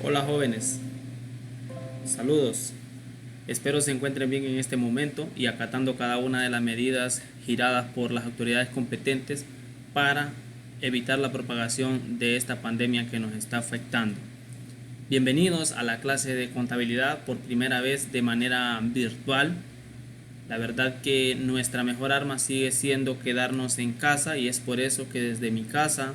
Hola jóvenes, saludos. Espero se encuentren bien en este momento y acatando cada una de las medidas giradas por las autoridades competentes para evitar la propagación de esta pandemia que nos está afectando. Bienvenidos a la clase de contabilidad por primera vez de manera virtual. La verdad que nuestra mejor arma sigue siendo quedarnos en casa y es por eso que desde mi casa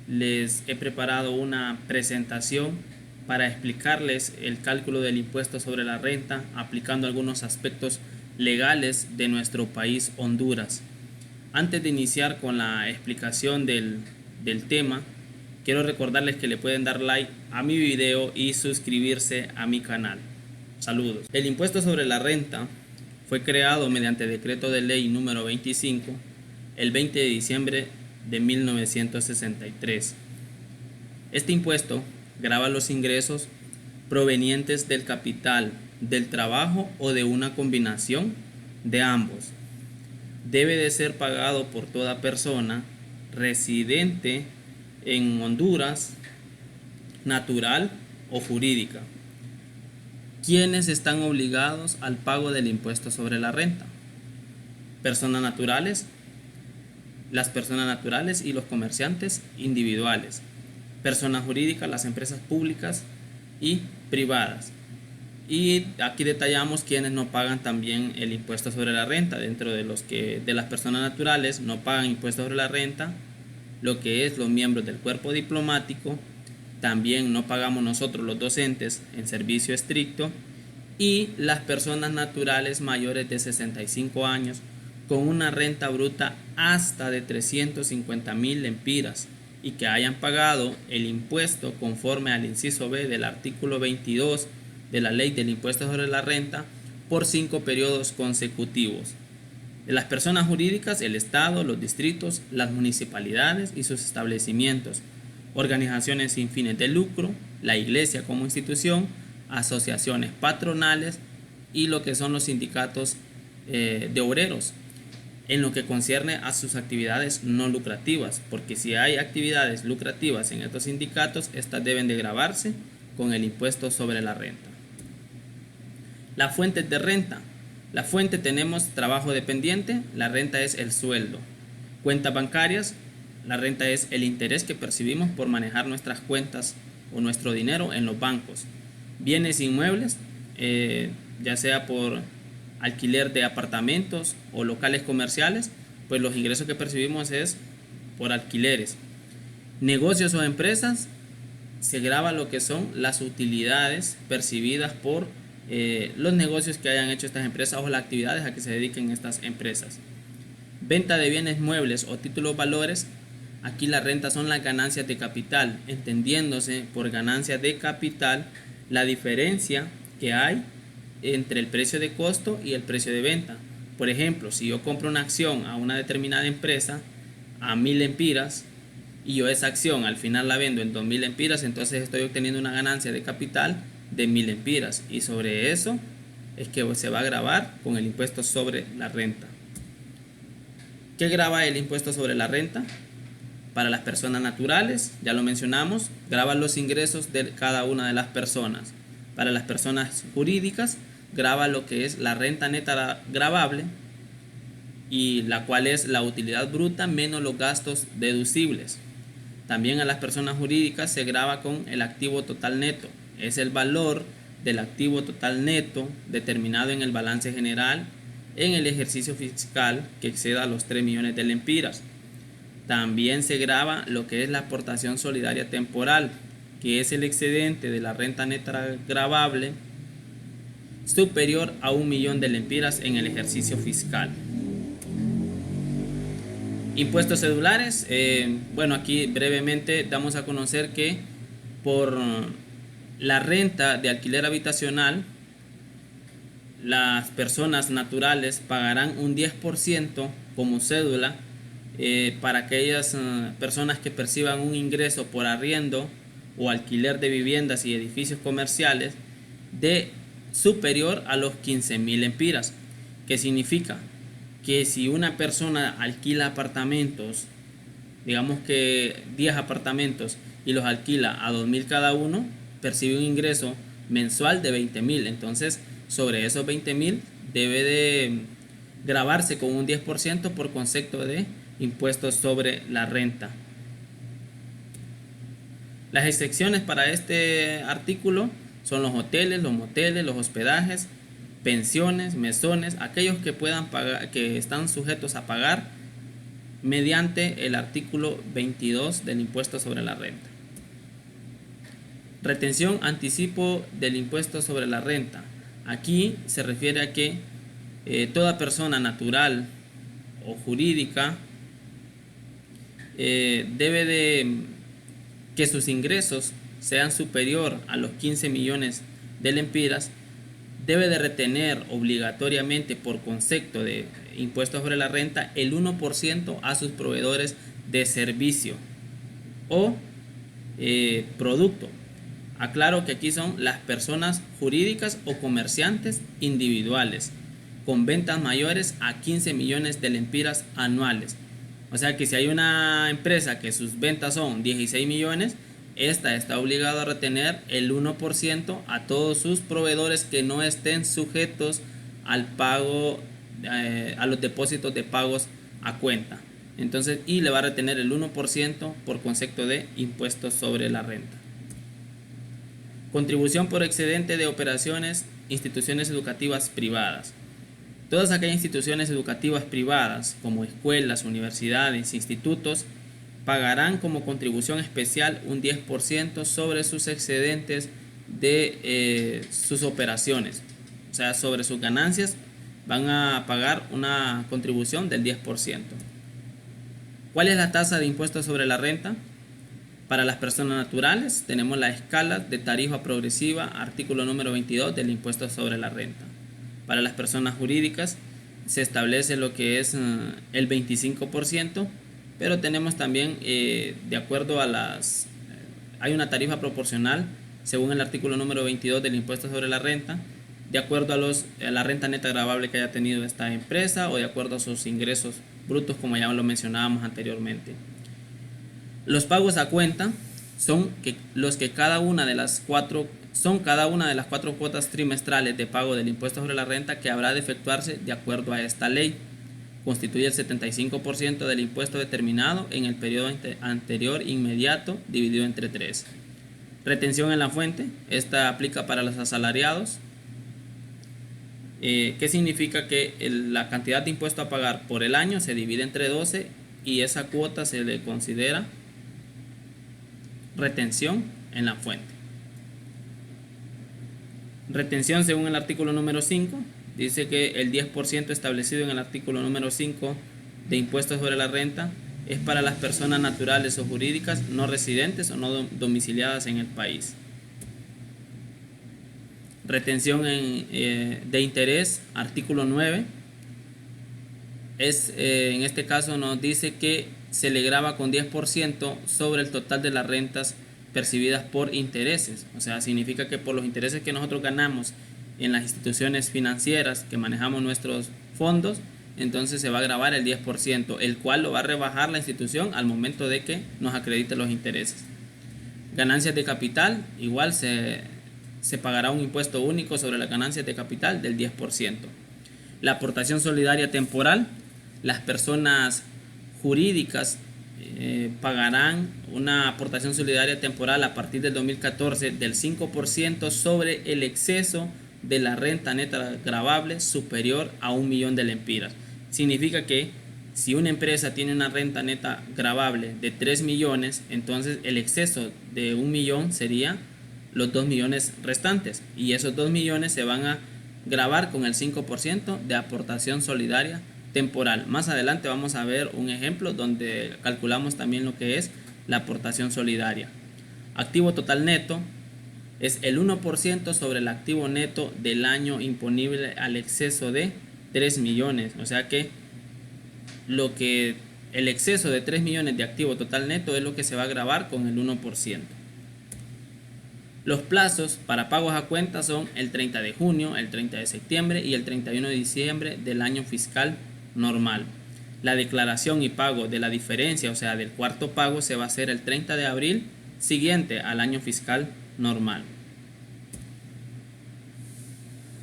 les he preparado una presentación para explicarles el cálculo del impuesto sobre la renta aplicando algunos aspectos legales de nuestro país Honduras. Antes de iniciar con la explicación del tema, quiero recordarles que le pueden dar like a mi video y suscribirse a mi canal. Saludos. El impuesto sobre la renta fue creado mediante decreto de ley número 25 el 20 de diciembre de 1963. Este impuesto grava los ingresos provenientes del capital, del trabajo o de una combinación de ambos. Debe de ser pagado por toda persona residente en Honduras, natural o jurídica. ¿Quiénes están obligados al pago del impuesto sobre la renta? Personas naturales, las personas naturales y los comerciantes individuales. Personas jurídicas, las empresas públicas y privadas. Y aquí detallamos quienes no pagan también el impuesto sobre la renta. Dentro de las personas naturales no pagan impuesto sobre la renta, lo que es los miembros del cuerpo diplomático. También no pagamos nosotros los docentes en servicio estricto y las personas naturales mayores de 65 años con una renta bruta hasta de 350,000 lempiras y que hayan pagado el impuesto conforme al inciso B del artículo 22 de la ley del impuesto sobre la renta por 5 periodos consecutivos. De las personas jurídicas, el Estado, los distritos, las municipalidades y sus establecimientos, organizaciones sin fines de lucro, la iglesia como institución, asociaciones patronales y lo que son los sindicatos de obreros, en lo que concierne a sus actividades no lucrativas, porque si hay actividades lucrativas en estos sindicatos, estas deben de gravarse con el impuesto sobre la renta. Las fuentes de renta. La fuente tenemos trabajo dependiente, la renta es el sueldo. Cuentas bancarias, la renta es el interés que percibimos por manejar nuestras cuentas o nuestro dinero en los bancos. Bienes inmuebles, ya sea por alquiler de apartamentos o locales comerciales, pues los ingresos que percibimos es por alquileres. Negocios o empresas, se grava lo que son las utilidades percibidas por los negocios que hayan hecho estas empresas o las actividades a que se dediquen estas empresas. Venta de bienes muebles o títulos valores. Aquí la renta son las ganancias de capital, entendiéndose por ganancias de capital la diferencia que hay entre el precio de costo y el precio de venta. Por ejemplo, si yo compro una acción a una determinada empresa a 1,000 lempiras y yo esa acción al final la vendo en 2,000 lempiras, entonces estoy obteniendo una ganancia de capital de 1,000 lempiras y sobre eso es que se va a gravar con el impuesto sobre la renta. ¿Qué grava el impuesto sobre la renta? Para las personas naturales, ya lo mencionamos, grava los ingresos de cada una de las personas. Para las personas jurídicas, grava lo que es la renta neta gravable, y la cual es la utilidad bruta menos los gastos deducibles. También a las personas jurídicas se grava con el activo total neto. Es el valor del activo total neto determinado en el balance general en el ejercicio fiscal que exceda los 3 millones de lempiras. También se grava lo que es la aportación solidaria temporal, que es el excedente de la renta neta gravable superior a 1,000,000 de lempiras en el ejercicio fiscal. Impuestos cedulares. Bueno, aquí brevemente damos a conocer que por la renta de alquiler habitacional, las personas naturales pagarán un 10% como cédula para aquellas personas que perciban un ingreso por arriendo o alquiler de viviendas y edificios comerciales de superior a los 15,000 lempiras. ¿Qué significa? Que si una persona alquila apartamentos, digamos que 10 apartamentos y los alquila a 2,000 cada uno, percibe un ingreso mensual de 20,000. Entonces, sobre esos 20,000 debe de gravarse con un 10% por concepto de impuestos sobre la renta. Las excepciones para este artículo son los hoteles, los moteles, los hospedajes, pensiones, mesones, aquellos que puedan pagar, que están sujetos a pagar mediante el artículo 22 del impuesto sobre la renta. Retención, anticipo del impuesto sobre la renta. Aquí se refiere a que toda persona natural o jurídica debe de que sus ingresos sean superior a los 15 millones de lempiras, debe de retener obligatoriamente por concepto de impuestos sobre la renta el 1% a sus proveedores de servicio o producto. Aclaro que aquí son las personas jurídicas o comerciantes individuales con ventas mayores a 15 millones de lempiras anuales. O sea que si hay una empresa que sus ventas son 16 millones, esta está obligada a retener el 1% a todos sus proveedores que no estén sujetos al pago, a los depósitos de pagos a cuenta. Entonces, y le va a retener el 1% por concepto de impuestos sobre la renta. Contribución por excedente de operaciones, instituciones educativas privadas. Todas aquellas instituciones educativas privadas, como escuelas, universidades, institutos, pagarán como contribución especial un 10% sobre sus excedentes de sus operaciones. O sea, sobre sus ganancias van a pagar una contribución del 10%. ¿Cuál es la tasa de impuestos sobre la renta? Para las personas naturales tenemos la escala de tarifa progresiva, artículo número 22 del impuesto sobre la renta. Para las personas jurídicas se establece lo que es el 25%, pero tenemos también, de acuerdo a las... hay una tarifa proporcional según el artículo número 22 del impuesto sobre la renta, de acuerdo a la renta neta gravable que haya tenido esta empresa o de acuerdo a sus ingresos brutos, como ya lo mencionábamos anteriormente. Los pagos a cuenta son cada una de las cuatro cuotas trimestrales de pago del impuesto sobre la renta que habrá de efectuarse de acuerdo a esta ley. Constituye el 75% del impuesto determinado en el periodo anterior inmediato dividido entre 3. Retención en la fuente. Esta aplica para los asalariados. ¿Qué significa? Que la cantidad de impuesto a pagar por el año se divide entre 12 y esa cuota se le considera retención en la fuente. Retención según el artículo número 5 dice que el 10% establecido en el artículo número 5 de impuestos sobre la renta es para las personas naturales o jurídicas no residentes o no domiciliadas en el país. Retención de interés, artículo 9, en este caso nos dice que se le grava con 10% sobre el total de las rentas percibidas por intereses. O sea, significa que por los intereses que nosotros ganamos en las instituciones financieras que manejamos nuestros fondos, entonces se va a gravar el 10%, el cual lo va a rebajar la institución al momento de que nos acredite los intereses. Ganancias de capital, igual se pagará un impuesto único sobre las ganancias de capital del 10%. La aportación solidaria temporal, las personas jurídicas pagarán una aportación solidaria temporal a partir del 2014 del 5% sobre el exceso de la renta neta gravable superior a 1 millón de lempiras. Significa que si una empresa tiene una renta neta gravable de 3 millones, entonces el exceso de 1 millón sería los 2 millones restantes, y esos 2 millones se van a gravar con el 5% de aportación solidaria temporal. Más adelante vamos a ver un ejemplo donde calculamos también lo que es la aportación solidaria. Activo total neto es el 1% sobre el activo neto del año imponible al exceso de 3 millones. O sea que el exceso de 3 millones de activo total neto es lo que se va a gravar con el 1%. Los plazos para pagos a cuenta son el 30 de junio, el 30 de septiembre y el 31 de diciembre del año fiscal normal. La declaración y pago de la diferencia, o sea del cuarto pago, se va a hacer el 30 de abril siguiente al año fiscal normal.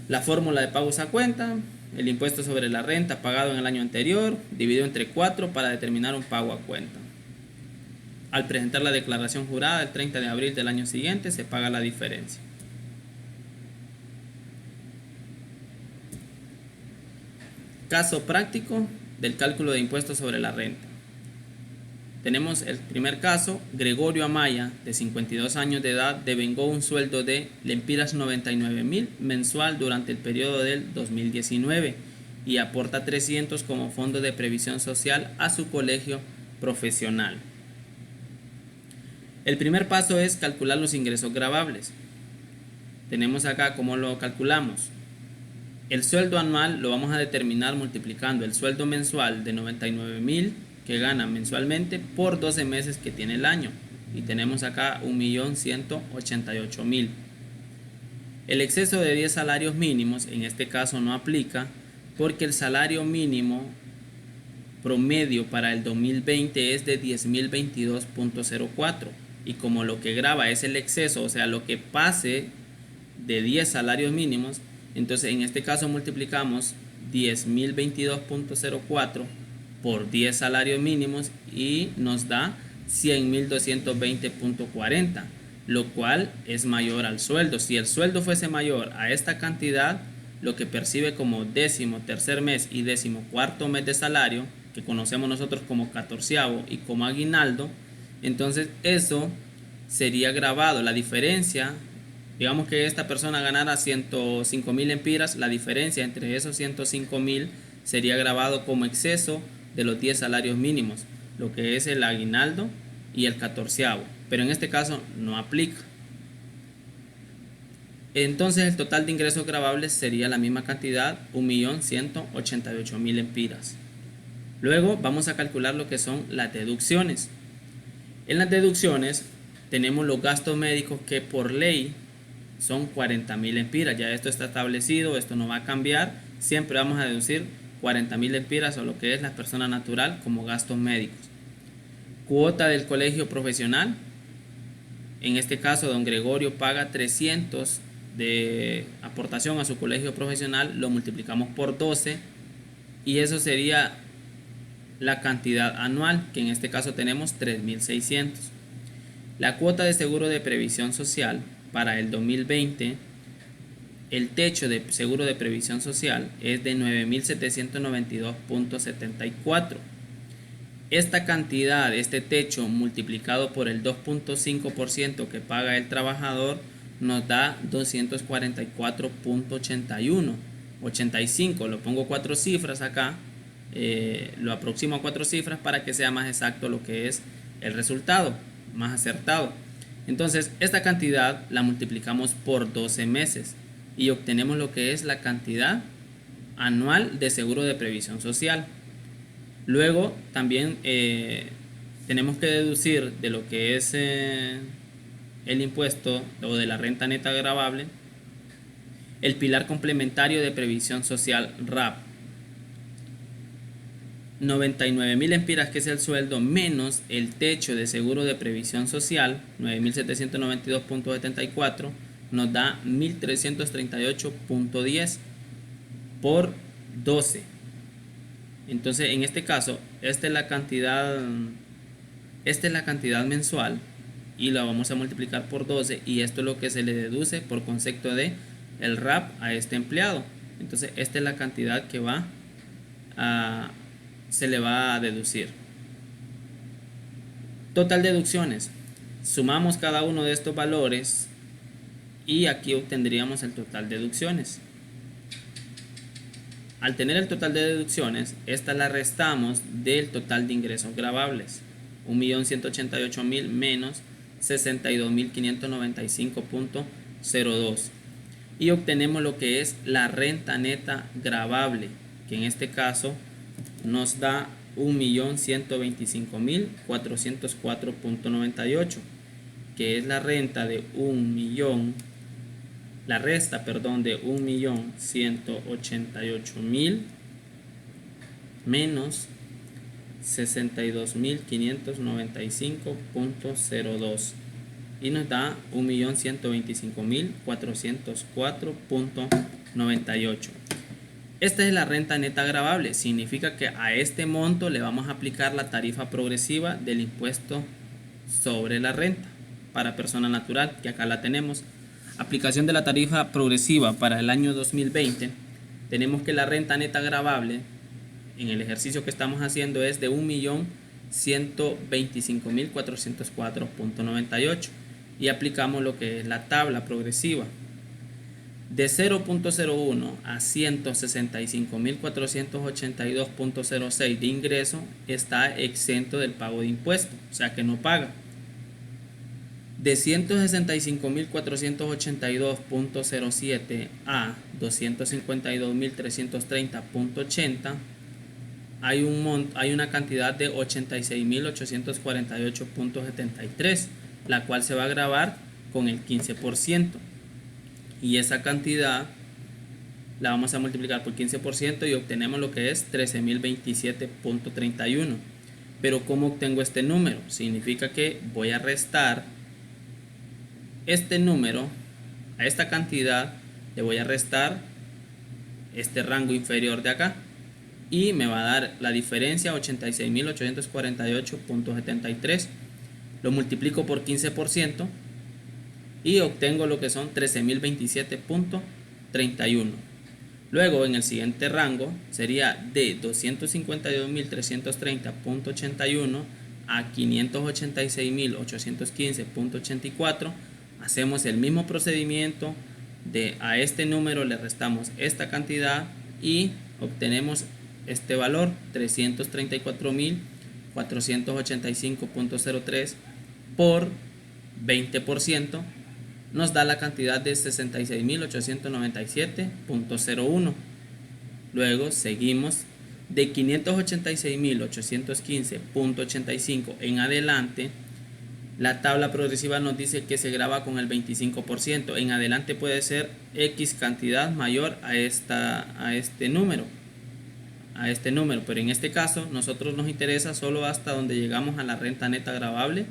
La fórmula de pagos a cuenta: el impuesto sobre la renta pagado en el año anterior dividido entre 4 para determinar un pago a cuenta. Al presentar la declaración jurada el 30 de abril del año siguiente se paga la diferencia. Caso práctico del cálculo de impuestos sobre la renta. Tenemos el primer caso: Gregorio Amaya, de 52 años de edad, devengó un sueldo de lempiras 99.000 mensual durante el periodo del 2019 y aporta 300 como fondo de previsión social a su colegio profesional. El primer paso es calcular los ingresos gravables. Tenemos acá cómo lo calculamos. El sueldo anual lo vamos a determinar multiplicando el sueldo mensual de 99.000 que gana mensualmente por 12 meses que tiene el año, y tenemos acá 1.188.000. El exceso de 10 salarios mínimos en este caso no aplica, porque el salario mínimo promedio para el 2020 es de 10.022.04, y como lo que grava es el exceso, o sea lo que pase de 10 salarios mínimos, entonces en este caso multiplicamos 10.022.04 por 10 salarios mínimos y nos da 100.220.40, lo cual es mayor al sueldo. Si el sueldo fuese mayor a esta cantidad, lo que percibe como 13º mes y 14º mes de salario, que conocemos nosotros como 14avo y como aguinaldo, entonces eso sería gravado. La diferencia, digamos que esta persona ganara 105.000 lempiras, la diferencia entre esos 105.000 sería gravado como exceso de los 10 salarios mínimos, lo que es el aguinaldo y el 14avo, pero en este caso no aplica. Entonces el total de ingresos gravables sería la misma cantidad, 1.188.000 lempiras. Luego vamos a calcular lo que son las deducciones. En las deducciones tenemos los gastos médicos, que por ley son 40.000 lempiras. Ya esto está establecido, esto no va a cambiar. Siempre vamos a deducir 40.000 lempiras o lo que es la persona natural como gastos médicos. Cuota del colegio profesional. En este caso don Gregorio paga 300 de aportación a su colegio profesional, lo multiplicamos por 12 y eso sería la cantidad anual, que en este caso tenemos 3.600. La cuota de seguro de previsión social para el 2020, el techo de seguro de previsión social es de 9.792.74. Esta cantidad, este techo multiplicado por el 2.5% que paga el trabajador, nos da 244.81. 85, lo pongo 4 cifras acá, lo aproximo a 4 cifras para que sea más exacto lo que es el resultado, más acertado. Entonces esta cantidad la multiplicamos por 12 meses y obtenemos lo que es la cantidad anual de seguro de previsión social. Luego también tenemos que deducir de lo que es el impuesto o de la renta neta gravable el pilar complementario de previsión social RAP. 99.000 lempiras, que es el sueldo, menos el techo de seguro de previsión social, 9.792.74, nos da 1.338.10 por 12. Entonces en este caso esta es la cantidad mensual y la vamos a multiplicar por 12, y esto es lo que se le deduce por concepto de el RAP a este empleado. Entonces esta es la cantidad que se le va a deducir. Total deducciones: sumamos cada uno de estos valores y aquí obtendríamos el total de deducciones. Al tener el total de deducciones, esta la restamos del total de ingresos gravables, 1.188.000 menos 62.595.02, y obtenemos lo que es la renta neta gravable, que en este caso nos da 1.125.404.98, que es la renta de 1.188.000 menos 62.595.02. y nos da 1.125.404.98. Esta es la renta neta gravable. Significa que a este monto le vamos a aplicar la tarifa progresiva del impuesto sobre la renta para persona natural, que acá la tenemos. Aplicación de la tarifa progresiva para el año 2020. Tenemos que la renta neta gravable en el ejercicio que estamos haciendo es de 1.125.404.98 y aplicamos lo que es la tabla progresiva. De 0.01 a 165.482.06 de ingreso está exento del pago de impuestos, o sea que no paga. De 165.482.07 a 252.330.80 hay una cantidad de 86.848.73, la cual se va a gravar con el 15%. Y esa cantidad la vamos a multiplicar por 15% y obtenemos lo que es 13.027.31. Pero ¿cómo obtengo este número? Significa que voy a restar este número a esta cantidad, le voy a restar este rango inferior de acá y me va a dar la diferencia 86.848.73. Lo multiplico por 15% y obtengo lo que son 13.027.31. Luego en el siguiente rango sería de 252.330.81 a 586.815.84. Hacemos el mismo procedimiento, a este número le restamos esta cantidad y obtenemos este valor 334.485.03 por 20%. Nos da la cantidad de 66.897.01. Luego seguimos de 586.815.85 en adelante. La tabla progresiva nos dice que se graba con el 25%. En adelante puede ser X cantidad mayor a este número, pero en este caso nosotros nos interesa solo hasta donde llegamos a la renta neta gravable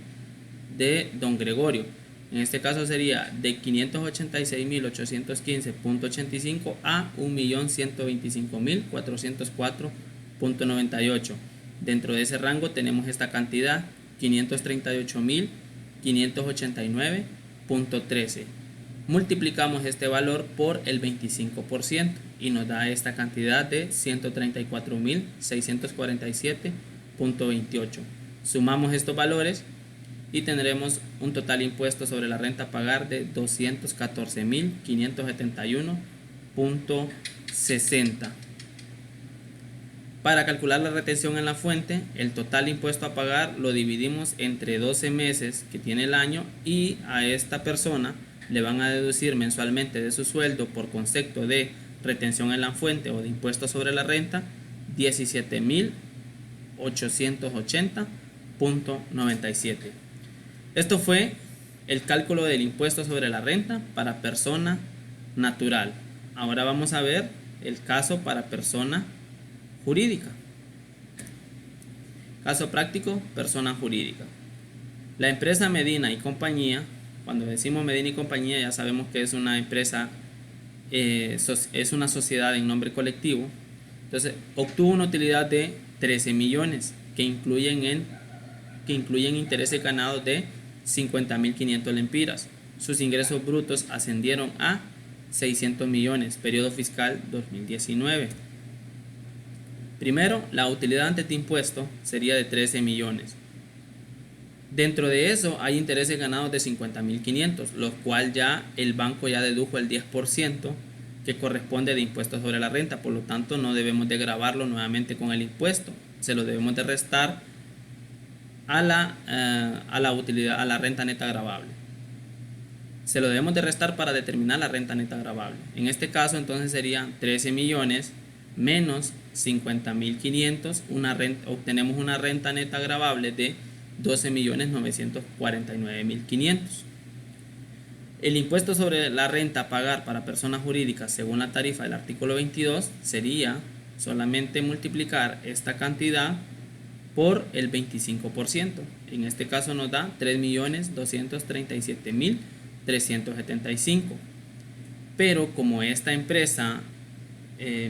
de don Gregorio. En este caso sería de 586.815.85 a 1.125.404.98. Dentro de ese rango tenemos esta cantidad 538.589.13. Multiplicamos este valor por el 25% y nos da esta cantidad de 134.647.28. Sumamos estos valores y tendremos un total impuesto sobre la renta a pagar de 214.571.60. Para calcular la retención en la fuente, el total impuesto a pagar lo dividimos entre 12 meses que tiene el año y a esta persona le van a deducir mensualmente de su sueldo por concepto de retención en la fuente o de impuesto sobre la renta 17.880.97. Esto fue el cálculo del impuesto sobre la renta para persona natural. Ahora vamos a ver el caso para persona jurídica. Caso práctico, persona jurídica. La empresa Medina y Compañía, cuando decimos Medina y Compañía ya sabemos que es una empresa, es una sociedad en nombre colectivo. Entonces obtuvo una utilidad de 13 millones que incluyen intereses ganados de 50.500 lempiras. Sus ingresos brutos ascendieron a 600 millones, periodo fiscal 2019. Primero, la utilidad antes de impuesto sería de 13 millones. Dentro de eso hay intereses ganados de 50.500, los cuales ya el banco ya dedujo el 10% que corresponde de impuestos sobre la renta, por lo tanto no debemos de gravarlo nuevamente con el impuesto, se lo debemos de restar a la utilidad, a la renta neta gravable. Se lo debemos de restar para determinar la renta neta gravable. En este caso entonces serían 13 millones menos 50.500, obtenemos una renta neta gravable de 12.949.500. El impuesto sobre la renta a pagar para personas jurídicas según la tarifa del artículo 22 sería solamente multiplicar esta cantidad por el 25%. En este caso nos da 3.237.375. Pero como esta empresa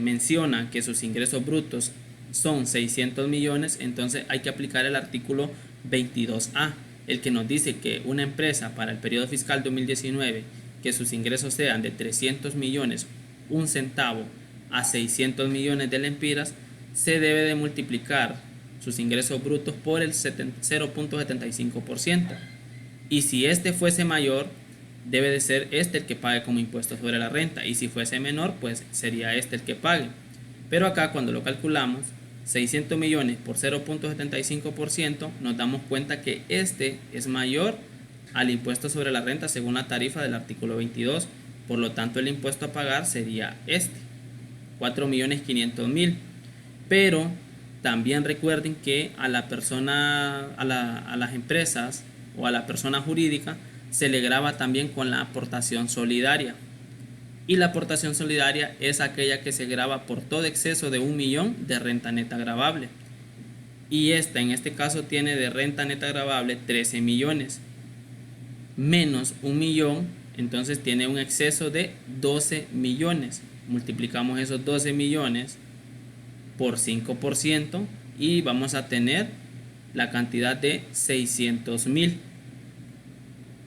menciona que sus ingresos brutos son 600 millones, entonces hay que aplicar el artículo 22A, el que nos dice que una empresa para el periodo fiscal 2019 que sus ingresos sean de 300 millones, un centavo a 600 millones de lempiras, se debe de multiplicar sus ingresos brutos por el 0.75%. Y si este fuese mayor, debe de ser este el que pague como impuesto sobre la renta, y si fuese menor, pues sería este el que pague. Pero acá cuando lo calculamos, 600 millones por 0.75%, nos damos cuenta que este es mayor al impuesto sobre la renta según la tarifa del artículo 22. Por lo tanto, el impuesto a pagar sería este, 4.500.000. Pero también recuerden que a la persona, a las empresas o a la persona jurídica se le grava también con la aportación solidaria. Y la aportación solidaria es aquella que se grava por todo exceso de 1 millón de renta neta gravable. Y esta en este caso tiene de renta neta gravable 13 millones. Menos 1 millón, entonces tiene un exceso de 12 millones. Multiplicamos esos 12 millones por 5% y vamos a tener la cantidad de 600.000.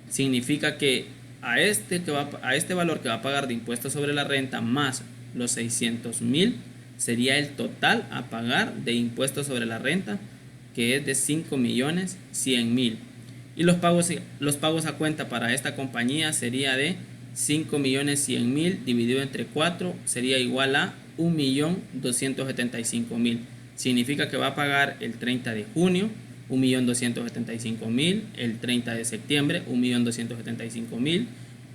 Significa que a este valor que va a pagar de impuestos sobre la renta más los 600.000 sería el total a pagar de impuestos sobre la renta, que es de 5.100.000. Y los pagos a cuenta para esta compañía sería de 5.100.000 dividido entre 4 sería igual a 1.275.000. Significa que va a pagar el 30 de junio 1.275.000, el 30 de septiembre 1.275.000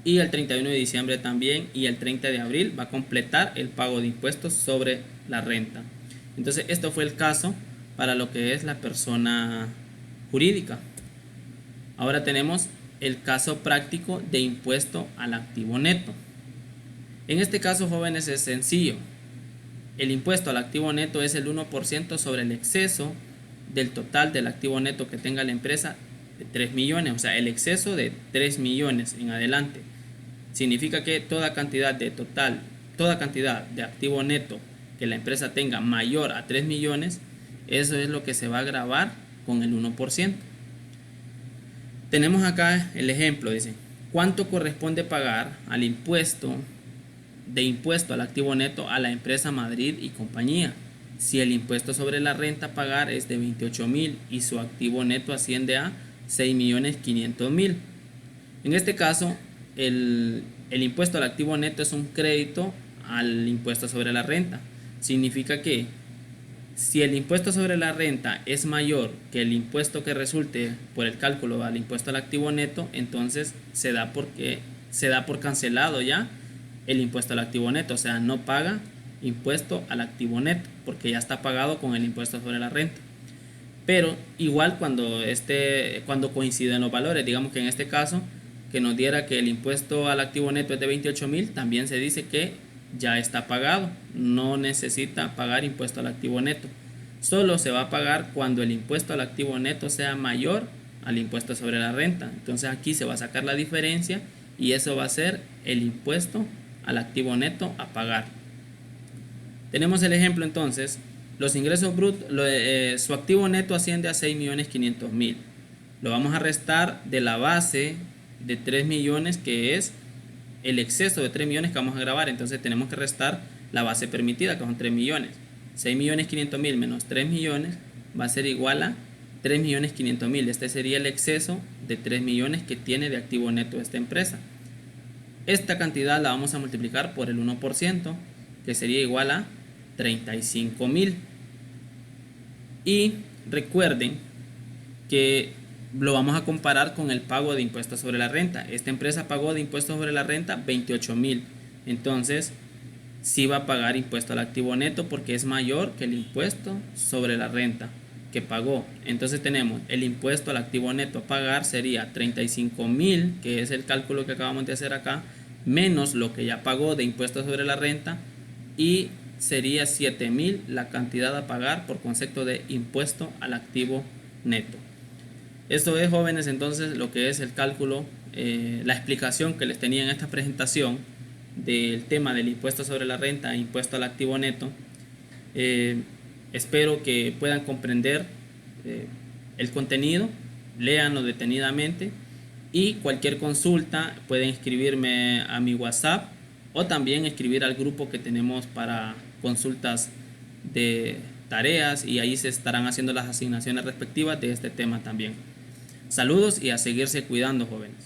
y el 31 de diciembre también, y el 30 de abril va a completar el pago de impuestos sobre la renta. Entonces esto fue el caso para lo que es la persona jurídica. Ahora tenemos el caso práctico de impuesto al activo neto. En este caso, jóvenes, es sencillo. El impuesto al activo neto es el 1% sobre el exceso del total del activo neto que tenga la empresa de 3 millones, o sea, el exceso de 3 millones en adelante. Significa que toda cantidad de activo neto que la empresa tenga mayor a 3 millones, eso es lo que se va a gravar con el 1%. Tenemos acá el ejemplo, dice, ¿cuánto corresponde pagar al impuesto al activo neto a la empresa Madrid y compañía? Si el impuesto sobre la renta a pagar es de 28.000 y su activo neto asciende a 6.500.000. En este caso, el impuesto al activo neto es un crédito al impuesto sobre la renta. Significa que si el impuesto sobre la renta es mayor que el impuesto que resulte por el cálculo al impuesto al activo neto, entonces se da por cancelado ya el impuesto al activo neto, o sea, no paga impuesto al activo neto porque ya está pagado con el impuesto sobre la renta. Pero igual cuando coinciden los valores, digamos que en este caso que nos diera que el impuesto al activo neto es de 28.000, también se dice que ya está pagado, no necesita pagar impuesto al activo neto. Solo se va a pagar cuando el impuesto al activo neto sea mayor al impuesto sobre la renta. Entonces aquí se va a sacar la diferencia y eso va a ser el impuesto al activo neto a pagar. Tenemos el ejemplo entonces, los ingresos brutos, su activo neto asciende a 6.500.000. Lo vamos a restar de la base de 3 millones, que es el exceso de 3 millones que vamos a grabar. Entonces tenemos que restar la base permitida, que son 3 millones. 6.500.000 menos 3 millones va a ser igual a 3.500.000. Este sería el exceso de 3 millones que tiene de activo neto esta empresa. Esta cantidad la vamos a multiplicar por el 1%, que sería igual a 35.000. Y recuerden que lo vamos a comparar con el pago de impuestos sobre la renta. Esta empresa pagó de impuestos sobre la renta 28.000. Entonces sí va a pagar impuesto al activo neto porque es mayor que el impuesto sobre la renta que pagó. Entonces tenemos el impuesto al activo neto a pagar sería 35.000, que es el cálculo que acabamos de hacer acá, menos lo que ya pagó de impuestos sobre la renta, y sería 7.000 la cantidad a pagar por concepto de impuesto al activo neto. Esto es, jóvenes, entonces lo que es el cálculo, la explicación que les tenía en esta presentación del tema del impuesto sobre la renta e impuesto al activo neto. Espero que puedan comprender el contenido, léanlo detenidamente, y cualquier consulta pueden escribirme a mi WhatsApp o también escribir al grupo que tenemos para consultas de tareas, y ahí se estarán haciendo las asignaciones respectivas de este tema también. Saludos y a seguirse cuidando, jóvenes.